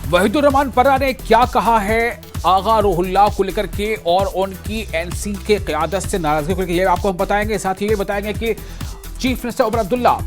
वहीदुर्रहमान पर्रा ने क्या कहा है आगा रूहुल्लाह को लेकर के और उनकी एनसी के क़यादत से नाराजगी को लेकर, ये आपको हम बताएंगे। साथ ही ये बताएंगे कि चीफ मिनिस्टर उमर अब्दुल्ला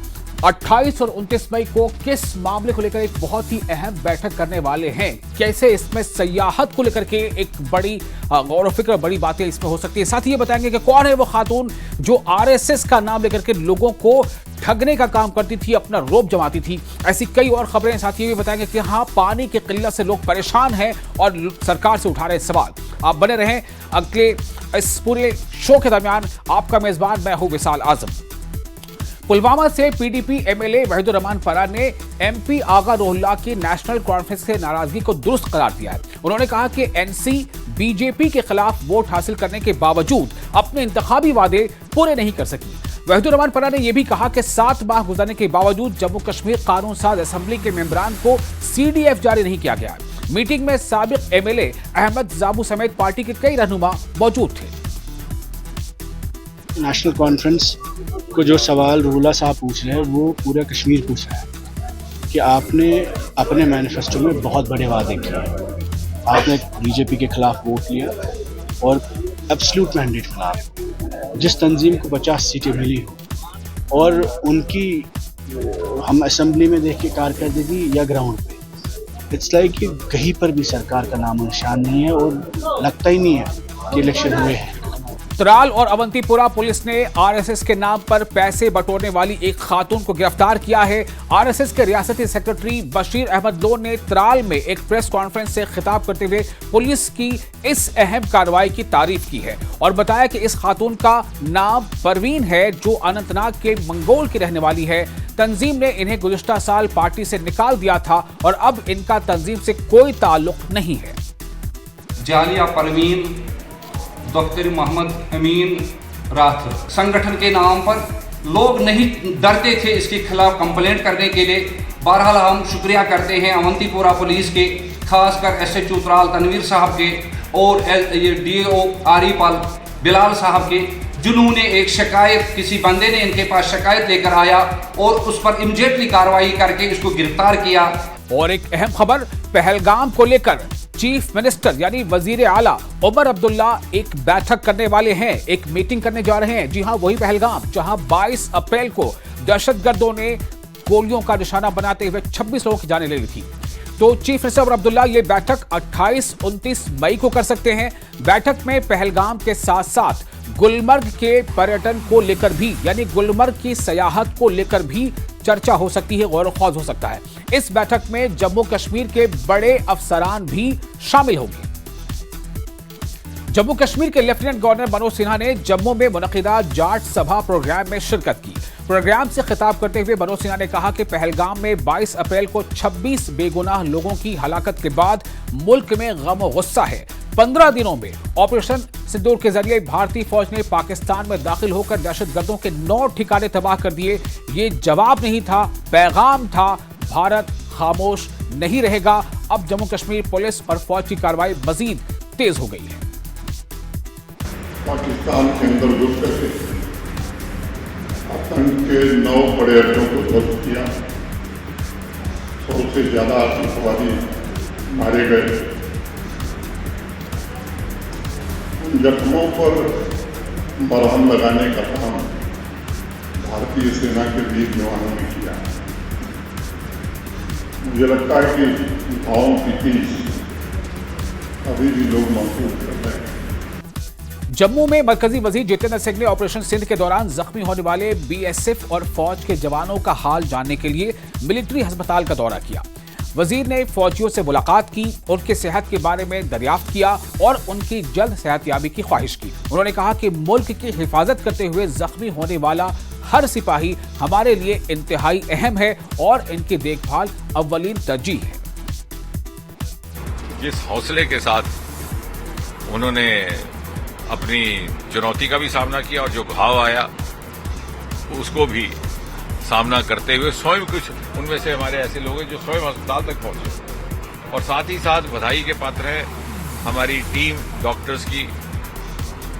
28 और 29 मई को किस मामले को लेकर एक बहुत ही अहम बैठक करने वाले हैं, कैसे इसमें सयाहत को लेकर के एक बड़ी गौर व फिक्र, बड़ी बातें इसमें हो सकती है। साथ ही ये बताएंगे कि कौन है वो खातून जो आरएसएस का नाम लेकर के लोगों को ठगने का काम करती थी, अपना रोब जमाती थी। ऐसी कई और खबरें। साथ ही ये भी बताएंगे कि हाँ, पानी की किल्लत से लोग परेशान हैं और सरकार से उठा रहे सवाल। आप बने रहें अगले इस पूरे शो के दरमियान। आपका मेजबान मैं हूं विशाल आजम। पुलवामा से पीडीपी एमएलए वहीदुर्रहमान पर्रा ने एमपी आगा रूहुल्लाह की नेशनल कॉन्फ्रेंस से नाराजगी को दुरुस्त करार दिया है। उन्होंने कहा कि एनसी बीजेपी के खिलाफ वोट हासिल करने के बावजूद अपने इंतखाबी वादे पूरे नहीं कर सकी। वहीदुर्रहमान पर्रा ने यह भी कहा कि 7 माह गुजरने के बावजूद जम्मू कश्मीर कानून साज असेंबली के मेंबरान को सीडीएफ जारी नहीं किया गया। मीटिंग में साबिक एमएलए अहमद जाबू समेत पार्टी के कई रहनुमा मौजूद थे। नेशनल कॉन्फ्रेंस को जो सवाल रूहुल्लाह साहब पूछ रहे हैं वो पूरा कश्मीर पूछ रहा है कि आपने अपने मैनिफेस्टो में बहुत बड़े वादे किए। आपने बीजेपी के खिलाफ वोट लिया और एब्सोल्यूट मैंडेट खिलाफ जिस तंजीम को 50 सीटें मिली हो और उनकी हम असेंबली में देख के कारकर्दगी या ग्राउंड पे इट्स लाइक कि कहीं पर भी सरकार का नामो निशान नहीं है और लगता ही नहीं है कि इलेक्शन हुए हैं। त्राल और अवंतीपुरा पुलिस ने आरएसएस के नाम पर पैसे बटोरने वाली एक खातून को गिरफ्तार किया है। आरएसएस के रियासती सेक्रेटरी बशीर अहमद लोन ने त्राल में एक प्रेस कॉन्फ्रेंस से खिताब करते हुए पुलिस की इस अहम कार्रवाई की तारीफ की है और बताया कि इस खातून का नाम परवीन है जो अनंतनाग के मंगोल की रहने वाली है। तंजीम ने इन्हें गुज़िश्ता साल पार्टी से निकाल दिया था और अब इनका तंजीम से कोई ताल्लुक नहीं है। जालिया परवीन डॉक्टर मोहम्मद अमीन रात संगठन के नाम पर लोग नहीं डरते थे इसके खिलाफ कंप्लेंट करने के लिए। बहरहाल हम शुक्रिया करते हैं अवंतीपुरा पुलिस के, खासकर एसएचओ त्राल तनवीर साहब के और डीओ आरिपाल बिलाल साहब के, जिन्होंने एक शिकायत, किसी बंदे ने इनके पास शिकायत लेकर आया और उस पर इमीडिएटली कार्रवाई करके इसको गिरफ्तार किया। और एक अहम खबर पहलगाम को लेकर चीफ मिनिस्टर यानी वजीर आला उमर अब्दुल्ला एक बैठक करने वाले हैं, एक मीटिंग करने जा रहे हैं। जी हां, वही पहलगाम जहां 22 अप्रैल को दहशतगर्दों ने गोलियों का निशाना बनाते हुए 26 लोगों की जानें ले ली थी। तो चीफ मिनिस्टर उमर अब्दुल्ला ये बैठक 28-29 मई को कर सकते हैं। बैठक में पहलगाम के साथ साथ गुलमर्ग के पर्यटन को लेकर भी, यानी गुलमर्ग की सयाहत को लेकर भी चर्चा हो सकती है, गौर ख्वाज हो सकता है। इस बैठक में जम्मू कश्मीर के बड़े अफसरान भी शामिल होंगे। जम्मू कश्मीर के लेफ्टिनेंट गवर्नर मनोज सिन्हा ने जम्मू में मुनक़िदा जाट सभा प्रोग्राम में शिरकत की। प्रोग्राम से खिताब करते हुए मनोज सिन्हा ने कहा कि पहलगाम में 22 अप्रैल को 26 बेगुनाह लोगों की हलाकत के बाद मुल्क में गम और गुस्सा है। 15 दिनों में ऑपरेशन सिंदूर के जरिए भारतीय फौज ने पाकिस्तान में दाखिल होकर दहशतगर्दों के 9 ठिकाने तबाह कर दिए। ये जवाब नहीं था, पैगाम था, भारत खामोश नहीं रहेगा। अब जम्मू कश्मीर पुलिस और फौज की कार्रवाई मजीद तेज हो गई है। पाकिस्तान के अंदर घुस करके आतंक के 9 बड़े अड्डों को ध्वस्त किया। 100 से ज्यादा आतंकवादी मारे गए। जख्मों पर मरहम लगाने का काम भारतीय सेना के वीर जवानों ने किया। मुझे लगता है कि भावों की चीज अभी भी लोग महसूस कर रहे हैं। जम्मू में मरकजी वजीर जितेंद्र सिंह ने ऑपरेशन सिंध के दौरान जख्मी होने वाले बीएसएफ और फौज के जवानों का हाल जानने के लिए मिलिट्री अस्पताल का दौरा किया। वजीर ने फौजियों से मुलाकात की, उनकी सेहत के बारे में दरियाफ्त किया और उनकी जल्द सेहतयाबी की ख्वाहिश की। उन्होंने कहा कि मुल्क की हिफाजत करते हुए जख्मी होने वाला हर सिपाही हमारे लिए इंतहाई अहम है और इनकी देखभाल अव्वलीन तरजीह है। जिस हौसले के साथ उन्होंने अपनी चुनौती का भी सामना किया और जो घाव आया उसको भी सामना करते हुए स्वयं, कुछ उनमें से हमारे ऐसे लोग हैं जो स्वयं अस्पताल तक पहुंचे। और साथ ही साथ बधाई के पात्र है हमारी टीम डॉक्टर्स की,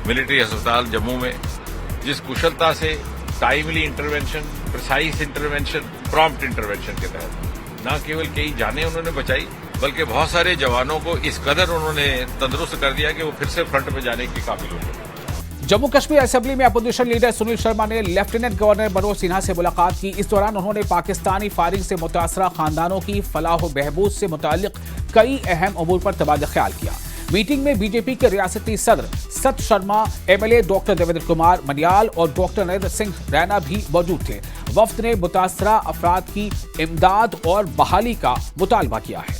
मिलिट्री अस्पताल जम्मू में जिस कुशलता से timely intervention, precise intervention, prompt intervention के तहत न केवल कई जानें उन्होंने बचाई बल्कि बहुत सारे जवानों को इस कदर उन्होंने तंदुरुस्त कर दिया कि वो फिर से फ्रंट पे जाने के काबिल हो गए। जम्मू कश्मीर असेंबली में अपोजिशन लीडर सुनील शर्मा ने लेफ्टिनेंट गवर्नर मनोज सिन्हा से मुलाकात की। इस दौरान उन्होंने पाकिस्तानी फायरिंग से मुतासरा खानदानों की फलाह व बहबूद से मुताल्लिक कई अहम अमूर पर तबादला ख्याल किया। मीटिंग में बीजेपी के रियासती सदर सत शर्मा, एमएलए डॉक्टर देवेंद्र कुमार मनियाल और डॉक्टर नरेंद्र सिंह रैना भी मौजूद थे। वफ्द ने मुतासरा अफराद की इमदाद और बहाली का मुतालबा किया है।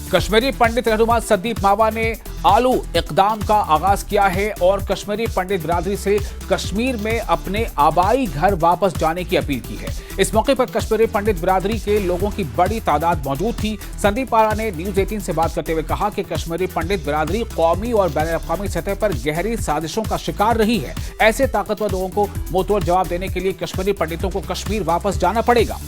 कश्मीरी पंडित रहनुमा संदीप मावा ने आलू इकदाम का आगाज किया है और कश्मीरी पंडित बिरादरी से कश्मीर में अपने आबाई घर वापस जाने की अपील की है। इस मौके पर कश्मीरी पंडित बिरादरी के लोगों की बड़ी तादाद मौजूद थी। संदीप मावा ने न्यूज 18 से बात करते हुए कहा कि कश्मीरी पंडित बिरादरी कौमी और बैन अवी सतह पर गहरी साजिशों का शिकार रही है। ऐसे ताकतवर लोगों को मुंहतोड़ जवाब देने के लिए कश्मीरी पंडितों को कश्मीर वापस जाना पड़ेगा।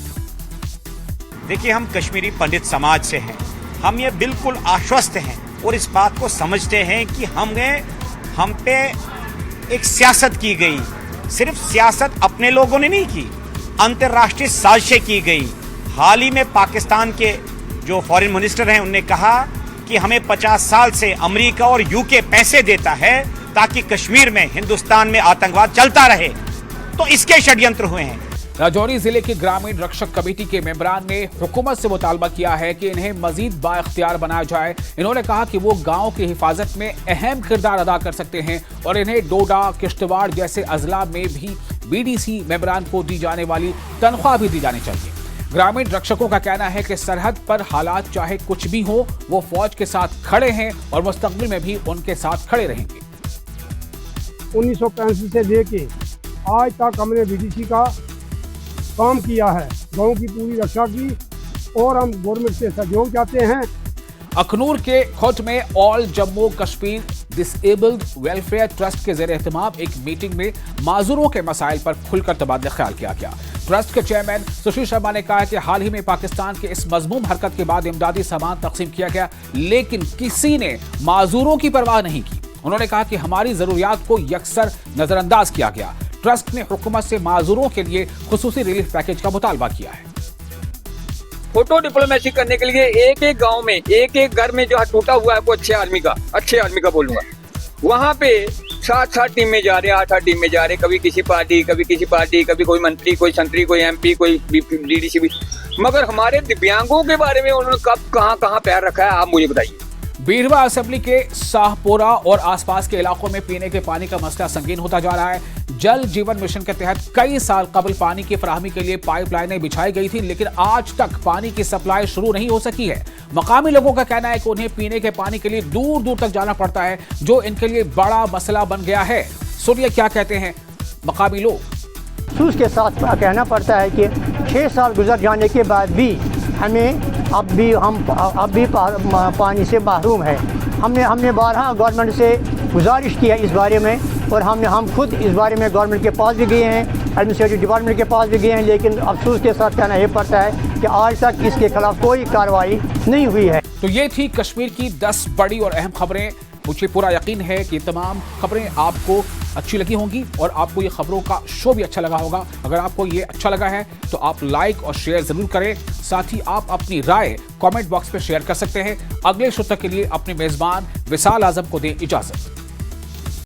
देखिए, हम कश्मीरी पंडित समाज से हैं। हम ये बिल्कुल आश्वस्त हैं और इस बात को समझते हैं कि हम पे एक सियासत की गई। सिर्फ सियासत अपने लोगों ने नहीं की, अंतर्राष्ट्रीय साजिशें की गई। हाल ही में पाकिस्तान के जो फॉरेन मिनिस्टर हैं उन्होंने कहा कि हमें 50 साल से अमेरिका और यूके पैसे देता है ताकि कश्मीर में, हिंदुस्तान में आतंकवाद चलता रहे। तो इसके षड्यंत्र हुए हैं। राजौरी जिले की ग्रामीण रक्षक कमेटी के मेंबरान ने हुकूमत से मुतालबा किया है कि इन्हें मजीद बाइख्तियार बनाया जाए। इन्होंने कहा कि वो गांव की हिफाजत में अहम किरदार अदा कर सकते हैं और इन्हें डोडा, किश्तवाड़ जैसे अजला में भी बीडीसी मेंबरान को दी जाने वाली तनख्वाह भी दी जानी चाहिए। ग्रामीण रक्षकों का कहना है कि सरहद पर हालात चाहे कुछ भी हो, वो फौज के साथ खड़े हैं और मुस्तकबिल में भी उनके साथ खड़े रहेंगे। 1965 से लेके आज तक हमने बीडीसी का काम किया है, गांव की पूरी रक्षा की, और हम गवर्नमेंट से सहयोग चाहते हैं। अखनूर के खुद में all Jammu Kashmir disabled welfare trust के ज़ेर एहतमाम एक मीटिंग में माजूरों के मसाइल पर खुलकर तबादला ख्याल किया गया। ट्रस्ट के चेयरमैन सुशील शर्मा ने कहा कि हाल ही में पाकिस्तान के इस मजमूम हरकत के बाद इमदादी सामान तकसीम किया गया, लेकिन किसी ने माजूरों की परवाह नहीं की। उन्होंने कहा कि हमारी जरूरियात को यकसर नजरअंदाज किया गया। ट्रस्ट ने हुकूमत से माजूरों के लिए खुसूसी रिलीफ पैकेज का मुतालबा किया है। फोटो डिप्लोमेसी करने के लिए एक एक गांव में, एक एक घर में जो टूटा हुआ है वो अच्छे आदमी का बोलूंगा, वहां पे 7 टीम में जा रहे हैं, 8 टीम में जा रहे हैं। कभी किसी पार्टी, कभी कोई मंत्री, कोई संतरी, कोई एमपी, कोई डीडीसी भी। मगर हमारे दिव्यांगों के बारे में उन्होंने कब कहां पैर रखा है, आप मुझे बताइए। बीरवा असेंबली के शाहपुरा और आसपास के इलाकों में पीने के पानी का मसला संगीन होता जा रहा है। जल जीवन मिशन के तहत कई साल कबल पानी की फराहमी के लिए पाइपलाइनें बिछाई गई थी, लेकिन आज तक पानी की सप्लाई शुरू नहीं हो सकी है। मकामी लोगों का कहना है कि उन्हें पीने के पानी के लिए दूर दूर तक जाना पड़ता है, जो इनके लिए बड़ा मसला बन गया है। सुनिए क्या कहते हैं मकामी लोग। अफसोस के साथ कहना पड़ता है कि 6 साल गुजर जाने के बाद भी हमें अब भी पानी से महरूम है। हमने बारहा गवर्नमेंट से गुजारिश की है इस बारे में, और हम खुद इस बारे में गवर्नमेंट के पास भी गए हैं, एडमिनिस्ट्रेटिव डिपार्टमेंट के पास भी गए हैं, लेकिन अफसोस के साथ कहना यह पड़ता है कि आज तक इसके खिलाफ कोई कार्रवाई नहीं हुई है। तो ये थी कश्मीर की 10 बड़ी और अहम खबरें। मुझे पूरा यकीन है कि तमाम खबरें आपको अच्छी लगी होंगी और आपको ये खबरों का शो भी अच्छा लगा होगा। अगर आपको ये अच्छा लगा है तो आप लाइक और शेयर जरूर करें। साथ ही आप अपनी राय कमेंट बॉक्स में शेयर कर सकते हैं। अगले शो तक के लिए अपने मेजबान विशाल आजम को दें इजाजत।